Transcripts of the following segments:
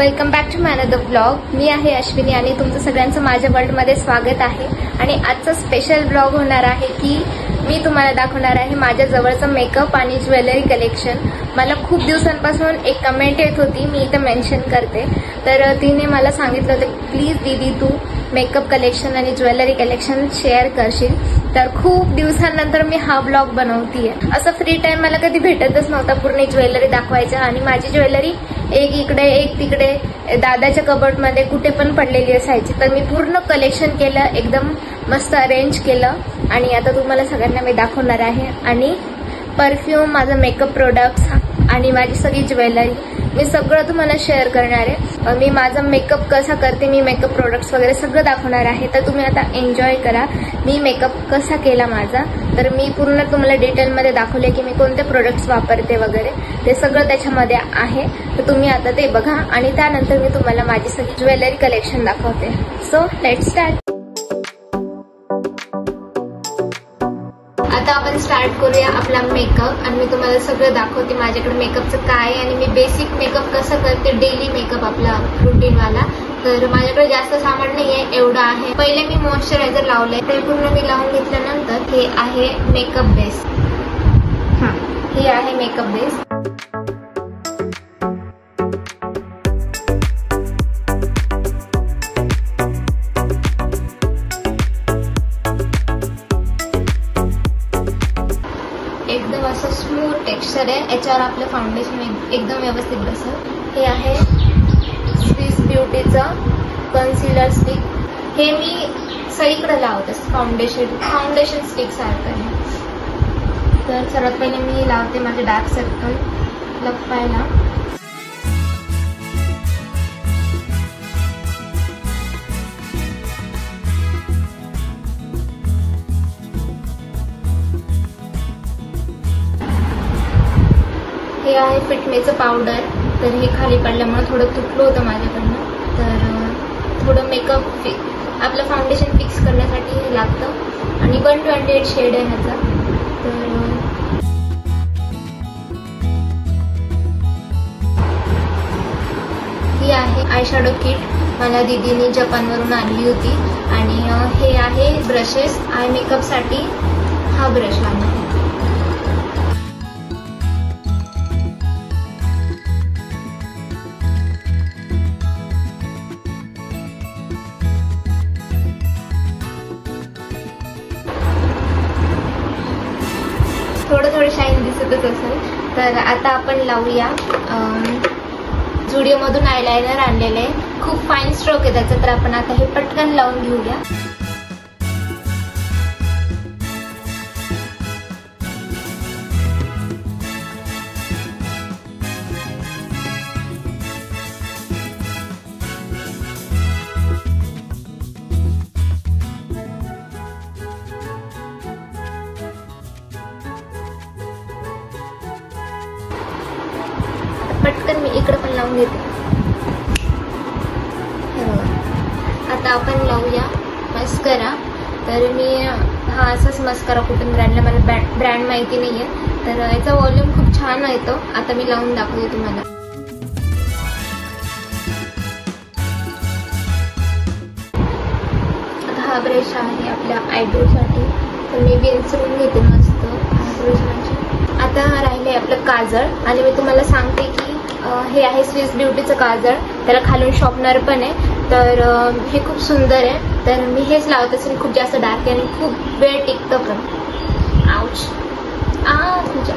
Welcome back to my another blog. मी आहे अश्विनी आणि तुमचं सगळ्यांचं माझ्या वर्ल्डमध्ये स्वागत आहे। आणि आजचा स्पेशल ब्लॉग होणार आहे की मी तुम्हाला दाखवणार आहे माझ्या जवळचं मेकअप आणि ज्वेलरी कलेक्शन। मला खूप दिवसांपासून एक कमेंट येत होती, मी इथे मेन्शन करते। तर तिने मला सांगितलं होतं प्लीज दीदी तू मेकअप कलेक्शन आणि ज्वेलरी कलेक्शन शेअर करशील। तर खूप दिवसांनंतर मी हा ब्लॉग बनवतीये। असं फ्री टाइम मला कधी भेटतच नव्हता पूर्ण ज्वेलरी दाखवायचं। आणि माझी ज्वेलरी एक इकडे एक तिकडे दादाच्या कबर्डमध्ये कुठे पण पडलेली असायची। तर मी पूर्ण कलेक्शन केलं, एकदम मस्त अरेंज केलं आणि आता तुम्हाला सगळ्यांना मी दाखवणार आहे। आणि परफ्यूम, माझा मेकअप प्रोडक्ट्स आणि माझी सगळी ज्वेलरी मी सगळं तुम्हाला शेअर करणार आहे। मी माझा मेकअप कसा करते, मी मेकअप प्रोडक्ट्स वगैरे सगळं दाखवणार आहे। तर तुम्ही आता एन्जॉय करा मी मेकअप कसा केला माझा। तर मी पूर्ण तुम्हाला डिटेलमध्ये दाखवले की मी कोणते प्रोडक्ट्स वापरते वगैरे, ते सगळं त्याच्यामध्ये आहे। तर तुम्ही आता ते बघा आणि त्यानंतर मी तुम्हाला माझी सगळी ज्वेलरी कलेक्शन दाखवते। So let's start. आता आपण स्टार्ट करूया आपला मेकअप आणि मी तुम्हाला सगळं दाखवते माझ्याकडे मेकअपचं काय आणि मी बेसिक मेकअप कसं करते, डेली मेकअप आपला रुटीनवाला। तर माझ्याकडे जास्त सामान नाहीये, एवढं आहे। पहिले मी मॉइश्चरायझर लावलंय, ते पूर्ण मी लावून घेतल्यानंतर हे आहे मेकअप बेस। हे आहे मेकअप बेस। एकदम असं स्मूथ टेक्स्चर आहे, याच्यावर आपलं फाउंडेशन एकदम व्यवस्थित बसेल। हे आहे स्विस ब्युटीचं कन्सिलर स्टिक। हे मी सगळीकडे लावते, फाउंडेशन स्टिक सारखं आहे। तर सर्वात पहिले मी लावते माझे डार्क सर्कल लपवायला। हे आहे फिटमीचं पावडर। तर हे खाली पडल्यामुळे थोडं तुटलं होतं माझ्याकडनं, तर थोडं मेकअप आपलं फाउंडेशन फिक्स करण्यासाठी हे लागतं। आणि 128 शेड आहे ह्याचा। तर ही आहे आय शॅडो किट, मला दीदीने जपानवरून आणली होती। आणि हे आहे ब्रशेस, आय मेकअपसाठी हा ब्रश लागणार। थोडं शाईन दिसतच असेल। तर आता आपण लावूया झुडिओमधून आयलायनर आणलेले, खूप फाईन स्ट्रोक आहे त्याचा। तर आपण आता हे पटकन लावून घेऊया। पटकन मी इकडे पण लावून घेते। आता आपण लावूया मस्करा। तर मी हा असाच मस्करा कुठून ब्रँडला, मला ब्रँड माहिती नाहीये। तर याचा व्हॉल्यूम खूप छान येतो। आता मी लावून दाखवते तुम्हाला। आता हा ब्रश आहे आपल्या आयब्रोसाठी, तर मी विंचरून घेते मस्त आयब्रोज। आता राहिले आपलं काजळ आणि मी तुम्हाला सांगते की हे आहे स्विस ब्युटीचं काजळ, त्याला खालून शॉर्पनर पण आहे। तर हे खूप सुंदर आहे। तर मी हेच लावत असेल, खूप जास्त डार्क आहे आणि खूप वेळ टिकतं पण। आउच तुझ्या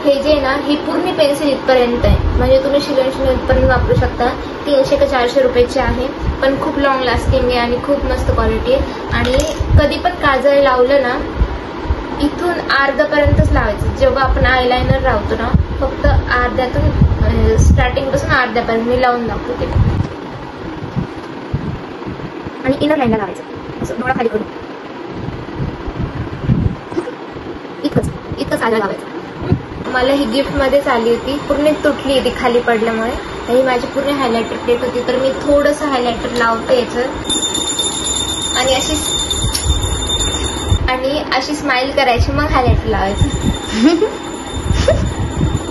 हे जे ना, ही पूर्ण पेन्सिल इथपर्यंत आहे, म्हणजे तुम्ही शिवण इथपर्यंत वापरू शकता। 300 का 400 रुपयाची आहे, पण खूप लॉंग लास्टिंग आहे आणि खूप मस्त क्वालिटी आहे। आणि कधी पण काजळ लावलं ना, इथून अर्ध्यापर्यंतच लावायचं। जेव्हा आपण आयलायनर लावतो ना, फक्त अर्ध्यातून स्टार्टिंग पासून अर्ध्यापर्यंत मी लावून दाखवते। आणि इनर लाईनला लावायचं, असं डोळा खाली करून इतकंच काजळ लावायचं। मला ही गिफ्ट मध्येच आली होती, पूर्ण तुटली होती खाली पडल्यामुळे। ही माझी पूर्ण हायलायटर प्लेट होती। तर मी थोडंसं हायलायटर लावते याचं आणि अशी स्माइल करायची, मग हायलायटर लावायचं।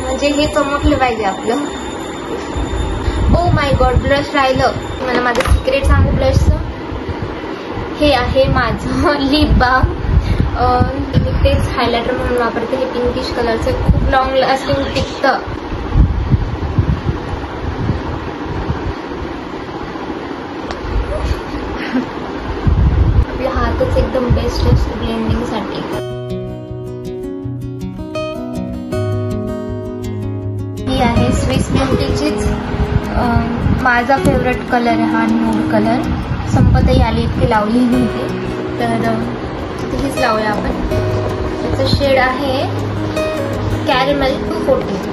म्हणजे हे चमकलं पाहिजे आपलं। ओ माय गॉड, ब्लश राहिलं. मला माझं सिक्रेट सांगू ब्लशचं. हे आहे माझं लिप बाम. मी तेच हायलायटर म्हणून वापरते. हे पिंकिश कलरचं, खूप लॉंग लास्टिंग टिकतं. आपला हातच एकदम बेस्ट असतो ब्लेंडिंग साठी. ही आहे स्विस ब्युटीचीच. माझा फेवरेट कलर आहे हा न्यूड कलर. संपतही आली इतकी लावलेली होती, तर हीच लावूया आपण. त्याचं शेड आहे कॅरेमल 240.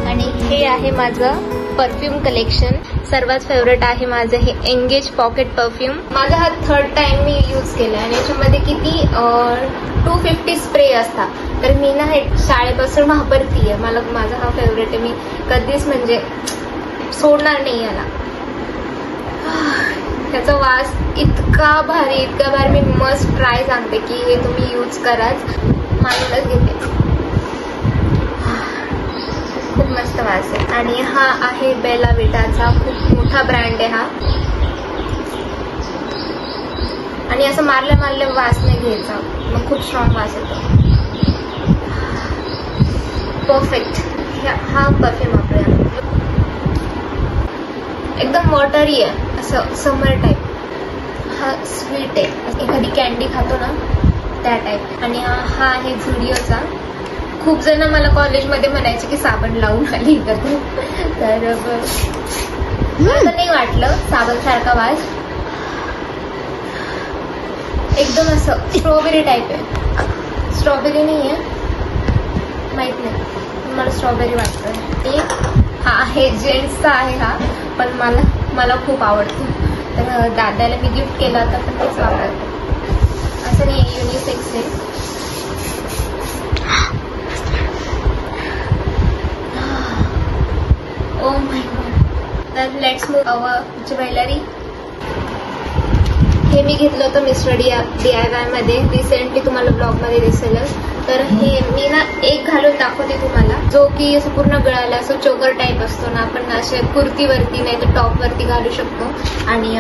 आणि हे आहे माझं परफ्यूम कलेक्शन. सर्वात फेवरेट आहे माझं हे एंगेज पॉकेट परफ्यूम. माझा हा 3rd टाइम मी यूज केला आणि याच्यामध्ये किती 250 स्प्रे असतात. तर मी ना हे शाळेपासून वापरतीये. मला माझा हा फेवरेट आहे. मी कधीच म्हणजे सोडणार नाही याला. त्याचा वास इतका भारी, इतका भारी. मी मस्ट ट्राय सांगते की हे तुम्ही यूज कराच. मानूनच घेते. खूप मस्त वास आहे. आणि हा आहे बेला विटाचा. खूप मोठा ब्रँड आहे हा. आणि असं मारल्या वास नाही घ्यायचा, मग खूप स्ट्रॉंग वास येतो. परफेक्ट. हा परफ्यूम वापरूया. एकदम वॉटरी आहे, असं समर टाईप. हा स्वीट आहे, एखादी कॅन्डी खातो ना त्या टाईप. आणि हा आहे झुडिओचा. खूप जण मला कॉलेजमध्ये म्हणायचे की साबण लावून आली तर मला नाही वाटलं साबण सारखा वास. एकदम असं स्ट्रॉबेरी टाईप आहे. स्ट्रॉबेरी नाही आहे, माहित नाही, मला स्ट्रॉबेरी वाटतं. हा आहे जेंट्सचा आहे हा, पण मला खूप आवडतो. तर दादाला मी गिफ्ट केला होता, पण तेच वापरते. असं नाही, युनिसेक्स आहे. Oh my God. तर लेट्स मूव अवर ज्वेलरी. हे मी घेतलं होतं मिस्टर DIY मध्ये. रिसेंटली तुम्हाला ब्लॉग मध्ये दिसेलच. तर हे मी ना एक घालून दाखवते तुम्हाला, जो की असं पूर्ण गळाला असं चोकर टाईप असतो ना, आपण असे कुर्तीवरती नाही तर टॉपवरती घालू शकतो. आणि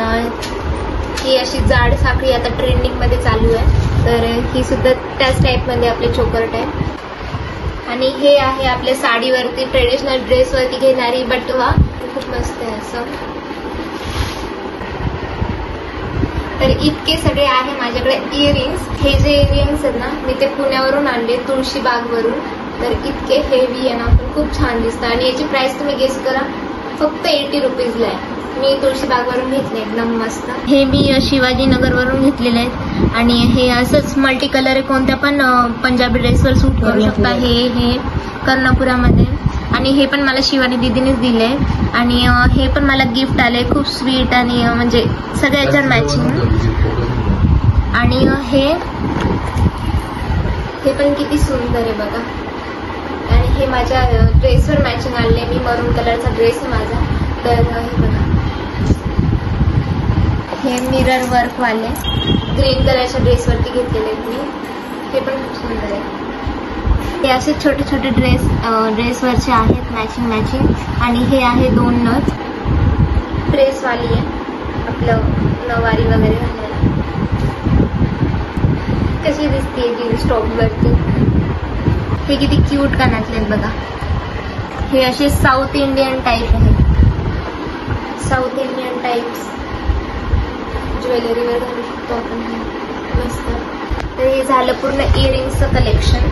ही अशी जाड साखळी आता ट्रेंडिंग मध्ये चालू आहे. तर ही सुद्धा त्याच टाईप मध्ये आपले चोकर टाईप. आणि हे आहे आपल्या साडीवरती, ट्रेडिशनल ड्रेसवरती घेणारी बटवा. खूप मस्त आहे असं. तर इतके सगळे आहे माझ्याकडे इयरिंग्स. हे जे इयरिंग्स आहेत ना, मी ते पुण्यावरून आणले, तुळशीबागवरून. तर इतके हेवी आहे ना, पण खूप छान दिसतं. आणि याची प्राइस तुम्ही गेस करा, फक्त 80 रुपीजला आहे. मी तुळशीबागवरून घेतले, एकदम मस्त. हे मी शिवाजीनगरवरून घेतलेले आहेत. आणि हे असंच मल्टी कलर आहे, कोणत्या पण पंजाबी ड्रेसवर सूट करू शकता. हे कर्णपुरामध्ये. आणि हे पण मला शिवानी दीदीनेच दिले. आणि हे पण मला गिफ्ट आले, खूप स्वीट आणि म्हणजे सगळ्या याच्यात मॅचिंग. आणि हे पण किती सुंदर आहे बघा. आणि हे माझ्या ड्रेसवर मॅचिंग आले. मी मरून कलरचा ड्रेस आहे माझा. तर हे बघा, हे मिरर वर्क वाले ग्रीन कलरच्या ड्रेसवरती घेतलेले आहेत मी. हे पण खूप सुंदर आहे. हे असे छोटे छोटे ड्रेसवरचे आहेत मॅचिंग. आणि हे आहे 2 नथ. ड्रेसवाली आहे, आपलं नवारी वगैरे घालायला. कशी दिसते जीन्स टॉपवरती. हे किती क्यूट कानातले आहेत बघा. हे असे साऊथ इंडियन टाईप आहे. साऊथ इंडियन टाईप्स ज्वेलरीवर घालू शकतो आपण. मस्त. तर हे झालं पूर्ण इयरिंग्सचं कलेक्शन.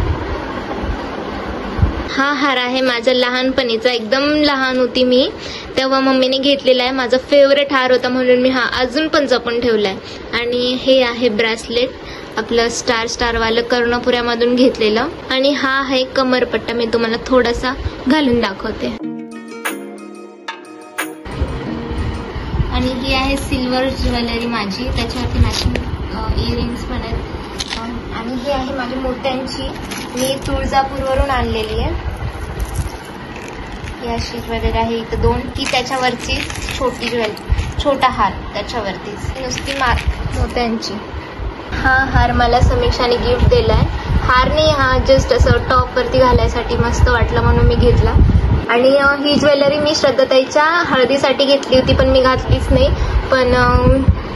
हा हार आहे माझ्या लहानपणीचा. एकदम लहान होती मी तेव्हा मम्मीने घेतलेला आहे. माझा फेवरेट हार होता, म्हणून मी हा अजून पण जपून ठेवलाय. आणि हे आहे ब्रेसलेट, आपलं स्टारवालं कर्णपुऱ्यामधून घेतलेलं. आणि हा आहे कमरपट्टा. मी तुम्हाला थोडासा घालून दाखवते. आणि ही आहे सिल्वर ज्वेलरी माझी, त्याच्यावरती मॅचिंग इयरिंग्स पण आहेत. आणि ही आहे माझ्या मोत्यांची, मी तुळजापूरवरून आणलेली आहे. ही अशी ज्वेलरी आहे इथं 2. ती त्याच्यावरची छोटी ज्वेलरी. छोटा हार त्याच्यावरतीच नुसती मोत्यांची. हा हार मला समीक्षाने गिफ्ट दिलाय. हार नाही, हा जस्ट असं टॉप वरती घालायसाठी मस्त वाटलं म्हणून मी घेतला. आणि ही ज्वेलरी मी श्रद्धाताईच्या हळदीसाठी घेतली होती, पण मी घातलीच नाही. पण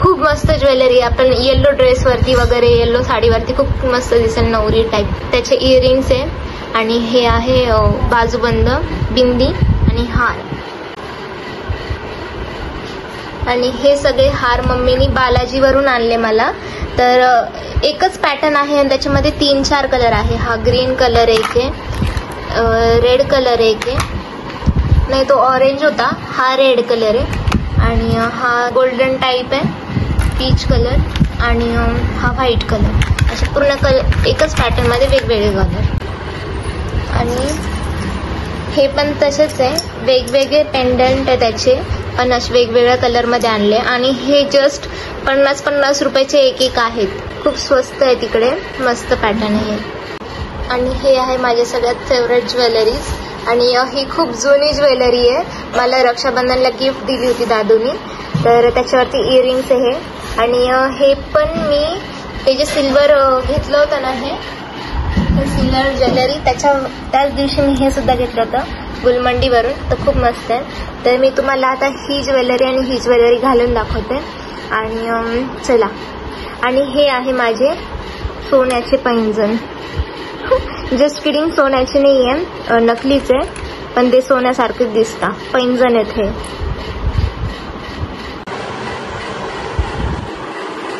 खूप मस्त ज्वेलरी, आपण येल्लो ड्रेसवरती वगैरे, येल्लो साडीवरती खूप मस्त दिसेल, नवरी टाईप. त्याचे इयरिंग्स आहे आणि हे आहे बाजूबंद, बिंदी आणि हार. आणि हे सगळे हार मम्मीनी बालाजीवरून आणले मला. तर एकच पॅटर्न आहे आणि त्याच्यामध्ये 3-4 कलर आहे. हा ग्रीन कलर एक आहे, रेड कलर एक आहे, नाही तो ऑरेंज होता, हा रेड कलर आहे. आणि हा गोल्डन टाईप आहे, पीच कलर. आणि हा व्हाईट कलर. असे पूर्ण कलर एकच पॅटर्नमध्ये वेगवेगळे कलर. आणि हे पण तसेच आहे, वेगवेगळे पेंडंट आहे त्याचे, पण असे वेगवेगळ्या कलरमध्ये आणले. आणि हे जस्ट 50-50 रुपयाचे एक आहेत. खूप स्वस्त आहे तिकडे, मस्त पॅटर्न आहे. आणि हे आहे माझ्या सगळ्यात फेवरेट ज्वेलरीज. आणि ही खूप जुनी ज्वेलरी आहे, मला रक्षाबंधनला गिफ्ट दिली होती दादूनी. तर त्याच्यावरती इयरिंग्स आहे. आणि हे पण मी ते जे सिल्वर घेतलं होतं ना, हे सिल्वर ज्वेलरी, त्याच दिवशी मी हे सुद्धा घेतलं होतं गुलमंडीवरून. तर खूप मस्त आहे. तर मी तुम्हाला आता ही ज्वेलरी आणि ही ज्वेलरी घालून दाखवते. आणि चला. आणि हे आहे माझे सोन्याचे पैंजण. जस्ट किडिंग, सोन्याचे नाही आहे, नकलीच आहे, पण ते सोन्यासारखेच दिसतात. पैंजण आहेत हे.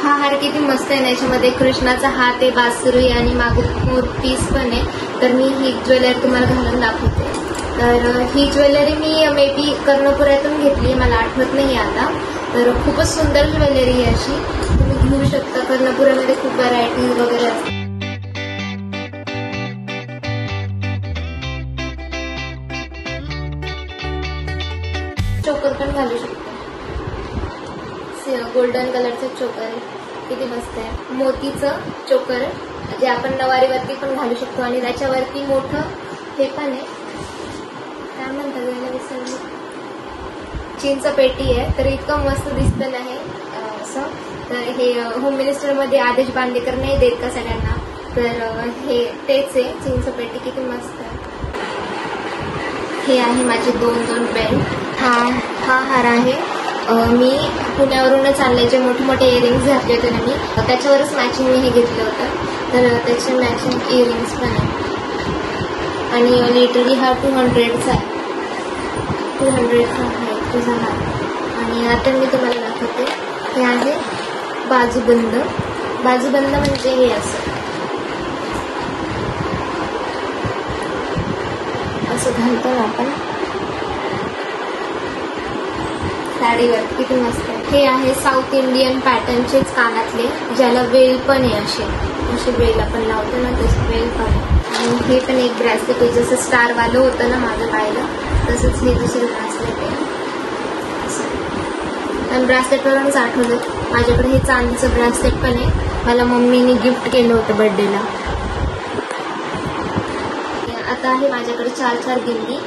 हा हार किती मस्त आहे. याच्यामध्ये कृष्णाचा हात आहे, बासुरी आणि मागे मोर पीस पण आहे. तर मी ही ज्वेलरी तुम्हाला घालून दाखवते. तर ही ज्वेलरी मी मे बी कर्णपुऱ्यातून घेतली, मला आठवत नाही आता. तर खूपच सुंदर ज्वेलरी आहे अशी, तुम्ही घेऊ शकता. कर्णपुऱ्यामध्ये खूप व्हरायटी वगैरे असते. चोकर पण घालू शकतो, गोल्डन कलरचं चोकर आहे, किती मस्त आहे. मोतीचं चोकर जे आपण नवारीवरती पण घालू शकतो. आणि त्याच्यावरती मोठं हे पण आहे, काय म्हणतात याला विसरली, चीनचं पेटी आहे. तर इतकं मस्त दिसतं नाही असं. तर हे होम मिनिस्टरमध्ये आदेश बांदेकर नाही देत का सगळ्यांना, तर हे तेच आहे, चीनचं पेटी, किती मस्त आहे. हे आहे माझे 2 बेल्ट. हा हार आहे, मी पुण्यावरूनच आणले, जे मोठे मोठे इयरिंग्स घातले होते ना मी, त्याच्यावरच मॅचिंग मी हे घेतलं होतं. तर त्याचे मॅचिंग इयरिंग्स पण आहे. आणि लिटरली हा 200चा आहे, 200चा आहे तुझा हार. आणि आता मी तुम्हाला दाखवते. हे आहे बाजूबंद. बाजूबंद म्हणजे हे असं घालतो आपण साडीवर, किती मस्त आहे. हे आहे साऊथ इंडियन पॅटर्नचेच कानातले, ज्याला वेल पण आहे, असे वेल आपण लावतो ना, तसे वेल पण. आणि हे पण एक ब्रेसलेट आहे, जसं स्टारवालं होतं ना माझं पाहिलं, तसंच हे दुसरं ब्रेसलेट आहे. आणि ब्रेसलेटवरूनच आठवलं, माझ्याकडे हे चांदीचं ब्रेसलेट पण आहे, मला मम्मीने गिफ्ट केलं होतं बर्थडेला. आता आहे माझ्याकडे 4 बिंदी.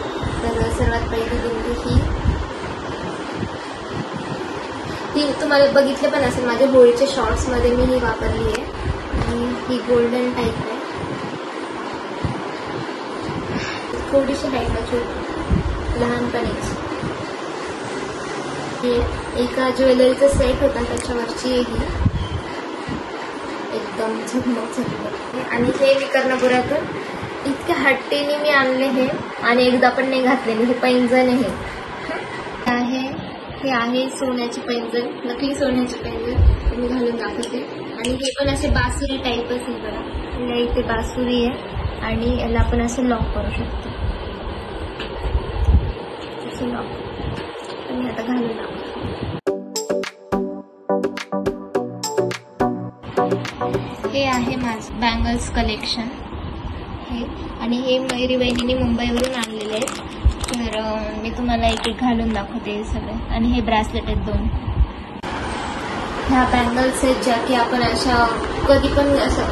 तर सर्वात पहिली बिंदी ही तुम्हाला बघितलं पण असेल, माझ्या होळीच्या शॉर्ट्समध्ये मी ही वापरली आहे. आणि ही गोल्डन टाईप आहे, थोडीशी टाईप आहे, छोटी लहानपणीच. एका ज्वेलरीचा सेट होता, त्याच्यावरची ही एकदम झगमग. आणि हे मी कर्णपुरातून इतक्या हट्टीने मी आणले हे, आणि एकदा पण नाही घातलेले. हे पैंजण आहे, हे आहे सोन्याचे पैंजण, नकली सोन्याचे पैंजण, मी घालून दाखवते. आणि हे पण असे बासुरी टाईपच आहे बघा, या इथे बासुरी आहे आणि याला आपण असं लॉक करू शकतो, असं लॉक. आणि आता घालून दाखवते. हे आहे माझं बँगल्स कलेक्शन हे, आणि हे मयुरी बहिणीने मुंबईवरून आणलेले आहेत. तर मी तुम्हाला एक एक घालून दाखवते सगळे. आणि हे ब्रेसलेट आहेत 2. ह्या बँगल्स आहेत ज्या की आपण अशा कधी पण असं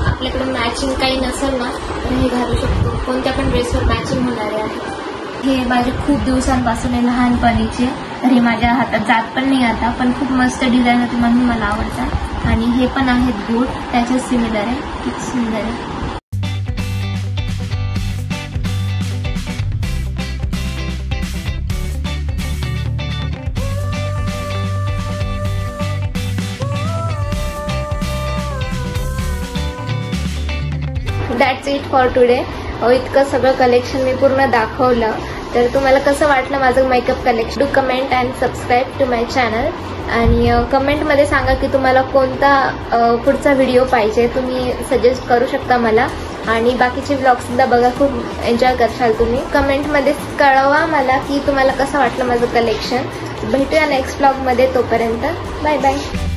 आपल्याकडे मॅचिंग काही नसेल ना, तर हे घालू शकतो, कोणत्या पण ड्रेसवर मॅचिंग होणारे आहे. हे माझे खूप दिवसांपासून आहे, लहानपणीचे. हे माझ्या हातात जात पण नाही आता, पण खूप मस्त डिझाईन होती म्हणून मला आवडतात. आणि हे पण आहेत बूट, त्याच्या सिमिलर आहे, खूप सुंदर आहे. That's it for today. इतकं सगळं कलेक्शन मी पूर्ण दाखवलं. तर तुम्हाला कसं वाटलं माझं makeup collection? Do comment and subscribe to my channel. आणि कमेंटमध्ये सांगा की तुम्हाला कोणता पुढचा व्हिडिओ पाहिजे, तुम्ही सजेस्ट करू शकता मला. आणि बाकीचे व्लॉगसुद्धा बघा, खूप एन्जॉय करशाल तुम्ही. कमेंटमध्ये कळवा मला की तुम्हाला कसं वाटलं माझं कलेक्शन. भेटूया नेक्स्ट व्लॉगमध्ये. तोपर्यंत बाय बाय.